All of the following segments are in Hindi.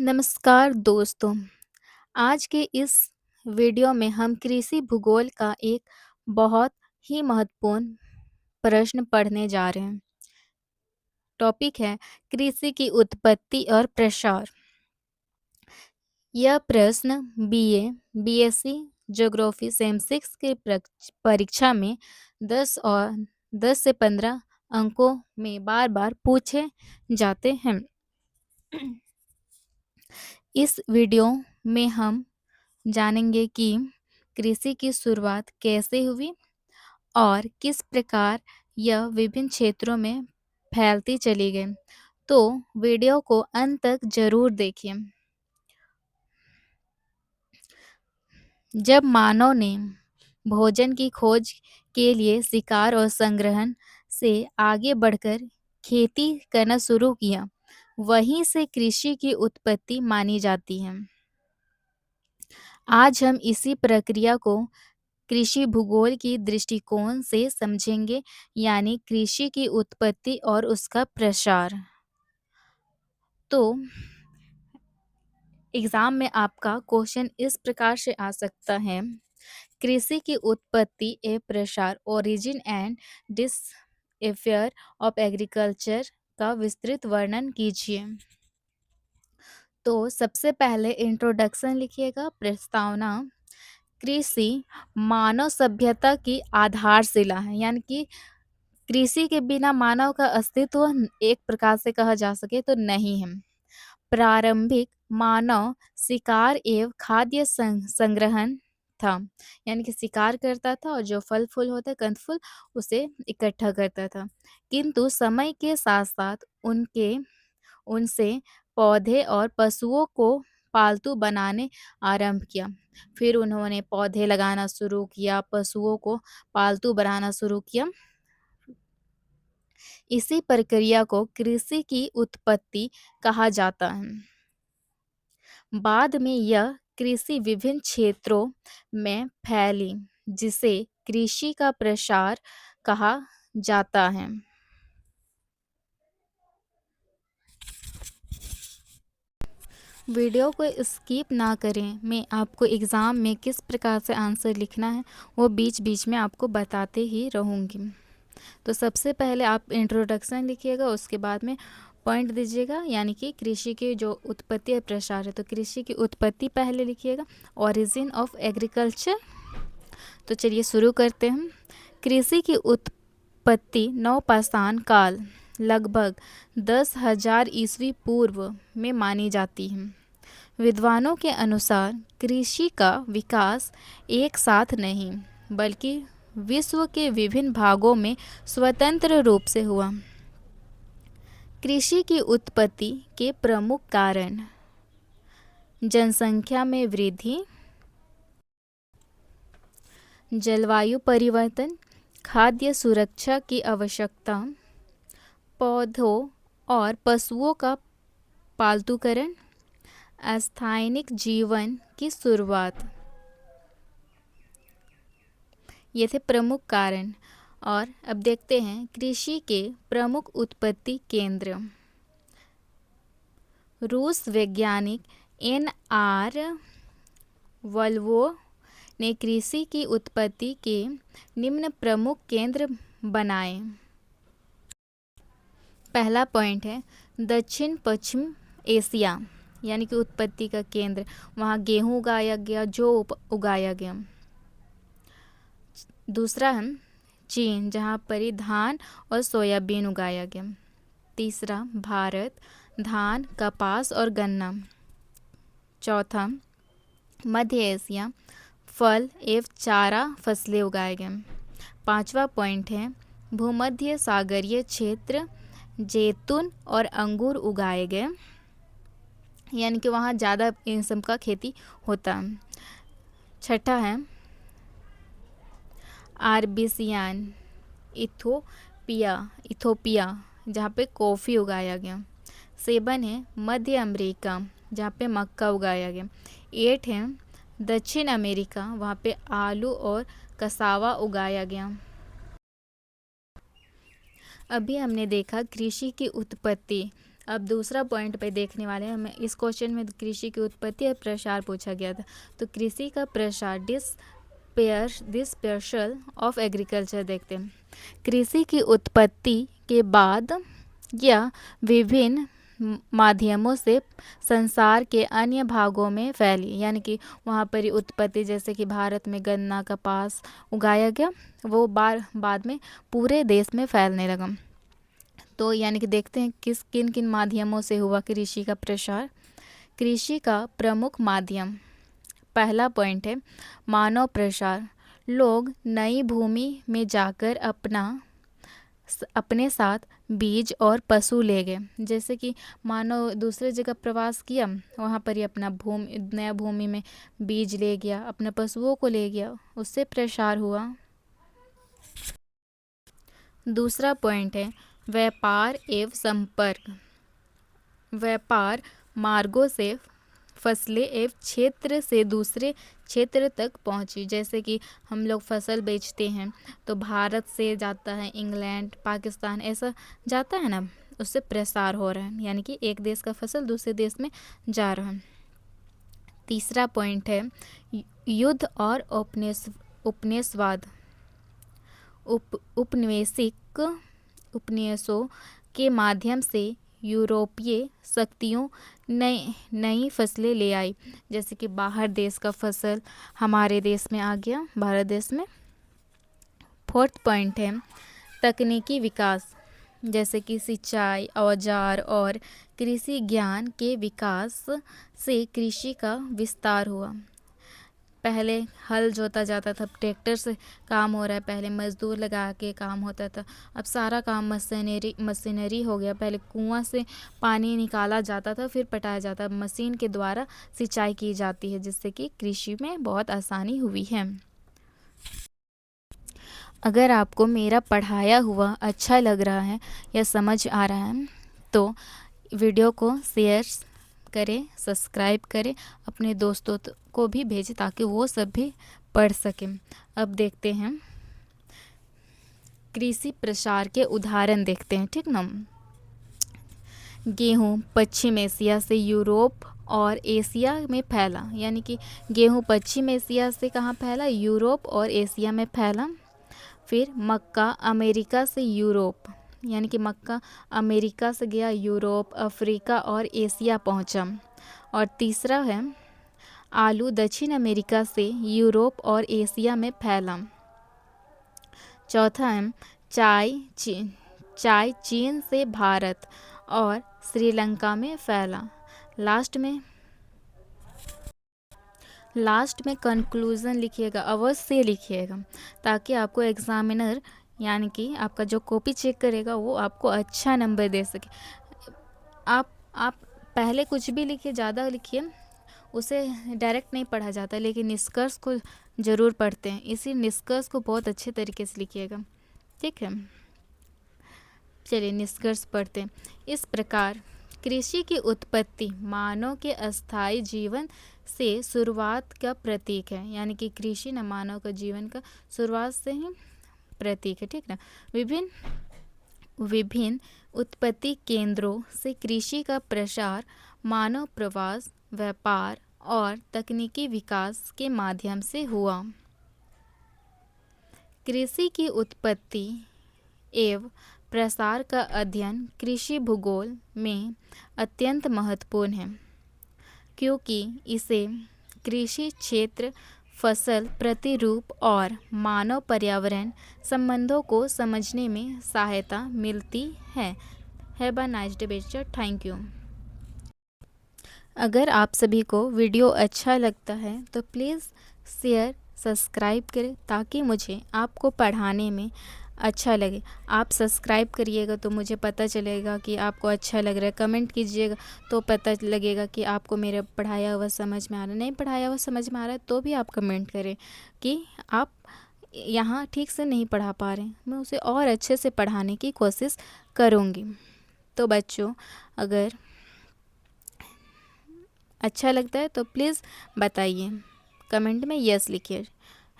नमस्कार दोस्तों। आज के इस वीडियो में हम कृषि भूगोल का एक बहुत ही महत्वपूर्ण प्रश्न पढ़ने जा रहे हैं। टॉपिक है कृषि की उत्पत्ति और प्रसार। यह प्रश्न बीए, बीएससी ज्योग्राफी सेम 6 के परीक्षा में 10 से 15 अंकों में बार बार पूछे जाते हैं। इस वीडियो में हम जानेंगे कि कृषि की शुरुआत कैसे हुई और किस प्रकार यह विभिन्न क्षेत्रों में फैलती चली गई। तो वीडियो को अंत तक जरूर देखिए। जब मानव ने भोजन की खोज के लिए शिकार और संग्रहण से आगे बढ़कर खेती करना शुरू किया, वहीं से कृषि की उत्पत्ति मानी जाती है। आज हम इसी प्रक्रिया को कृषि भूगोल की दृष्टिकोण से समझेंगे, यानी कृषि की उत्पत्ति और उसका प्रसार। तो एग्जाम में आपका क्वेश्चन इस प्रकार से आ सकता है, कृषि की उत्पत्ति ए प्रसार, ओरिजिन एंड डिसअफेयर ऑफ एग्रीकल्चर का विस्तृत वर्णन कीजिए। तो सबसे पहले इंट्रोडक्शन लिखिएगा, प्रस्तावना। कृषि मानव सभ्यता की आधारशिला है, यानी कि कृषि के बिना मानव का अस्तित्व एक प्रकार से कहा जा सके तो नहीं है। प्रारंभिक मानव शिकार एवं खाद्य संग्रहण था, यानी कि शिकार करता था और जो फल फूल होते कंद फूल उसे इकट्ठा करता था। किंतु समय के साथ साथ उनसे पौधे और पशुओं को पालतू बनाने आरंभ किया। फिर उन्होंने पौधे लगाना शुरू किया, पशुओं को पालतू बनाना शुरू किया। इसी प्रक्रिया को कृषि की उत्पत्ति कहा जाता है। बाद में यह कृषि विभिन्न क्षेत्रों में फैली, जिसे कृषि का प्रसार कहा जाता है। वीडियो को स्किप ना करें। मैं आपको एग्ज़ाम में किस प्रकार से आंसर लिखना है वो बीच बीच में आपको बताते ही रहूँगी। तो सबसे पहले आप इंट्रोडक्शन लिखिएगा, उसके बाद में पॉइंट दीजिएगा, यानी कि कृषि की जो उत्पत्ति और प्रसार है। तो कृषि की उत्पत्ति पहले लिखिएगा, ओरिजिन ऑफ एग्रीकल्चर। तो चलिए शुरू करते हैं। कृषि की उत्पत्ति नवपाषाण काल लगभग 10,000 ईस्वी पूर्व में मानी जाती है। विद्वानों के अनुसार कृषि का विकास एक साथ नहीं, बल्कि विश्व के विभिन्न भागों में स्वतंत्र रूप से हुआ। कृषि की उत्पत्ति के प्रमुख कारण जनसंख्या में वृद्धि, जलवायु परिवर्तन, खाद्य सुरक्षा की आवश्यकता, पौधों और पशुओं का पालतूकरण, स्थानिक जीवन की शुरुआत, ये थे प्रमुख कारण। और अब देखते हैं कृषि के प्रमुख उत्पत्ति केंद्र। रूस वैज्ञानिक N.R. वल्वो ने कृषि की उत्पत्ति के निम्न प्रमुख केंद्र बनाए। पहला पॉइंट है दक्षिण पश्चिम एशिया, यानी कि उत्पत्ति का केंद्र। वहाँ गेहूँ उगाया गया, जौ उगाया गया। दूसरा है चीन, जहाँ पर धान और सोयाबीन उगाया गया। तीसरा भारत, धान, कपास और गन्ना। चौथा मध्य एशिया, फल एवं चारा फसलें उगाए गए। पांचवा पॉइंट है भूमध्य सागरीय क्षेत्र, जैतून और अंगूर उगाए गए, यानी कि वहाँ ज़्यादा इन सब का खेती होता है। छठा है आर्बिसियान इथोपिया, जहाँ पे कॉफ़ी उगाया गया। 7 है मध्य अमेरिका, जहाँ पे मक्का उगाया गया। 8 है दक्षिण अमेरिका, वहाँ पे आलू और कसावा उगाया गया। अभी हमने देखा कृषि की उत्पत्ति अब दूसरा पॉइंट पे देखने वाले हैं हमें। इस क्वेश्चन में कृषि की उत्पत्ति और प्रसार पूछा गया था। तो कृषि का प्रसार डिस्पर्सल ऑफ एग्रीकल्चर देखते हैं। कृषि की उत्पत्ति के बाद यह विभिन्न माध्यमों से संसार के अन्य भागों में फैली, यानी कि वहाँ पर ही उत्पत्ति, जैसे कि भारत में गन्ना कपास उगाया गया, वो बाद में पूरे देश में फैलने लगा। तो यानी कि देखते हैं किन किन माध्यमों से हुआ कृषि का प्रसार। कृषि का प्रमुख माध्यम, पहला पॉइंट है मानव प्रसार। लोग नई भूमि में जाकर अपने साथ बीज और पशु ले गए। जैसे कि मानव दूसरे जगह प्रवास किया, वहाँ पर ही अपना नया भूमि में बीज ले गया, अपने पशुओं को ले गया, उससे प्रसार हुआ। दूसरा पॉइंट है व्यापार एवं संपर्क। व्यापार मार्गों से फसलें एक क्षेत्र से दूसरे क्षेत्र तक पहुंची। जैसे कि हम लोग फसल बेचते हैं तो भारत से जाता है इंग्लैंड, पाकिस्तान, ऐसा जाता है ना, उससे प्रसार हो रहा है, यानी कि एक देश का फसल दूसरे देश में जा रहा है। तीसरा पॉइंट है युद्ध और उपनिवेशवाद। उपनिवेशों के माध्यम से यूरोपीय शक्तियों नई फसलें ले आई। जैसे कि बाहर देश का फसल हमारे देश में आ गया, भारत देश में। फोर्थ पॉइंट है तकनीकी विकास। जैसे कि सिंचाई, औजार और कृषि ज्ञान के विकास से कृषि का विस्तार हुआ। पहले हल जोता जाता था, ट्रैक्टर से काम हो रहा है, पहले मजदूर लगा के काम होता था, अब सारा काम मशीनरी हो गया। पहले कुआं से पानी निकाला जाता था, फिर पटाया जाता, मशीन के द्वारा सिंचाई की जाती है, जिससे कि कृषि में बहुत आसानी हुई है। अगर आपको मेरा पढ़ाया हुआ अच्छा लग रहा है या समझ आ रहा है तो वीडियो को शेयर करें, सब्सक्राइब करें, अपने दोस्तों को भी भेजें ताकि वो सब भी पढ़ सकें। अब देखते हैं कृषि प्रसार के उदाहरण देखते हैं, ठीक ना। गेहूँ पश्चिम एशिया से यूरोप और एशिया में फैला, यानी कि गेहूँ पश्चिम एशिया से कहाँ फैला, यूरोप और एशिया में फैला। फिर मक्का अमेरिका से यूरोप, यानी कि मक्का अमेरिका से गया, यूरोप, अफ्रीका और एशिया पहुंचा। और तीसरा है आलू दक्षिण अमेरिका से यूरोप और एशिया में फैला। चौथा है चाय चीन से भारत और श्रीलंका में फैला। लास्ट में कंक्लूज़न लिखिएगा, अवश्य लिखिएगा, ताकि आपको एग्ज़ामिनर यानी कि आपका जो कॉपी चेक करेगा वो आपको अच्छा नंबर दे सके। आप पहले कुछ भी लिखिए, ज़्यादा लिखिए, उसे डायरेक्ट नहीं पढ़ा जाता, लेकिन निष्कर्ष को ज़रूर पढ़ते हैं, इसी निष्कर्ष को बहुत अच्छे तरीके से लिखिएगा, ठीक है। चलिए निष्कर्ष पढ़ते हैं। इस प्रकार कृषि की उत्पत्ति मानव के अस्थायी जीवन से शुरुआत का प्रतीक है, यानी कि कृषि न मानव का जीवन का शुरुआत से ही प्रतीक है, ठीक ना। विभिन्न उत्पत्ति केंद्रों से कृषि का प्रसार मानव प्रवास, व्यापार और तकनीकी विकास के माध्यम से हुआ। कृषि की उत्पत्ति एवं प्रसार का अध्ययन कृषि भूगोल में अत्यंत महत्वपूर्ण है, क्योंकि इसे कृषि क्षेत्र, फसल प्रतिरूप और मानव पर्यावरण संबंधों को समझने में सहायता मिलती है। हैव अ नाइस डे बेस्टर, थैंक यू। अगर आप सभी को वीडियो अच्छा लगता है तो प्लीज़ शेयर, सब्सक्राइब करें, ताकि मुझे आपको पढ़ाने में अच्छा लगे। आप सब्सक्राइब करिएगा तो मुझे पता चलेगा कि आपको अच्छा लग रहा है। कमेंट कीजिएगा तो पता लगेगा कि आपको मेरा पढ़ाया हुआ समझ में आ रहा है। नहीं पढ़ाया हुआ समझ में आ रहा है तो भी आप कमेंट करें कि आप यहाँ ठीक से नहीं पढ़ा पा रहे हैं, मैं उसे और अच्छे से पढ़ाने की कोशिश करूँगी। तो बच्चों, अगर अच्छा लगता है तो प्लीज़ बताइए, कमेंट में यस लिखिए।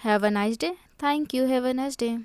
Have a nice day, thank you, have a nice day.